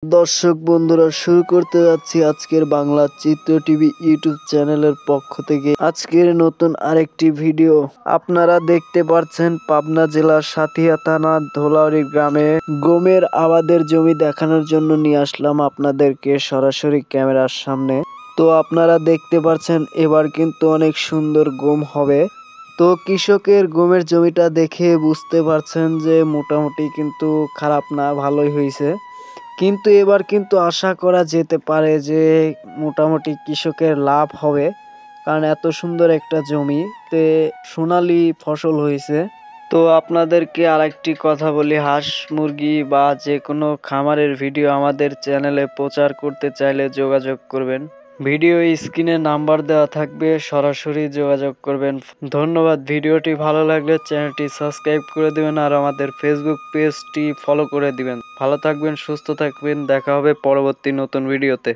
দর্শক বন্ধুরা, শুরু করতে যাচ্ছি আজকের বাংলা চিত্র টিভি ইউটিউব চ্যানেলের পক্ষ থেকে আজকের নতুন আরেকটি ভিডিও। আপনারা দেখতে পাচ্ছেন পাবনা জেলার সাথিয়া থানা ধোলাউড়ি গ্রামে গমের আবাদের জমি দেখানোর জন্য নিয়ে আসলাম আপনাদেরকে সরাসরি ক্যামেরার সামনে। তো আপনারা দেখতে পাচ্ছেন এবার কিন্তু অনেক সুন্দর গম হবে। তো কৃষকের গমের জমিটা দেখে বুঝতে পারছেন যে মোটামুটি কিন্তু খারাপ না, ভালোই হয়েছে। কিন্তু এবার কিন্তু আশা করা যেতে পারে যে মোটামুটি কৃষকের লাভ হবে, কারণ এত সুন্দর একটা জমিতে সোনালী ফসল হয়েছে। তো আপনাদেরকে আরেকটি কথা বলি, হাঁস মুরগি বা যে কোনো খামারের ভিডিও আমাদের চ্যানেলে প্রচার করতে চাইলে যোগাযোগ করবেন। ভিডিও স্ক্রিনে নাম্বার দেওয়া থাকবে, সরাসরি যোগাযোগ করবেন। ধন্যবাদ। ভিডিওটি ভালো লাগলে চ্যানেলটি সাবস্ক্রাইব করে দিবেন আর আমাদের ফেসবুক পেজটি ফলো করে দিবেন। ভালো থাকবেন, সুস্থ থাকবেন, দেখা হবে পরবর্তী নতুন ভিডিওতে।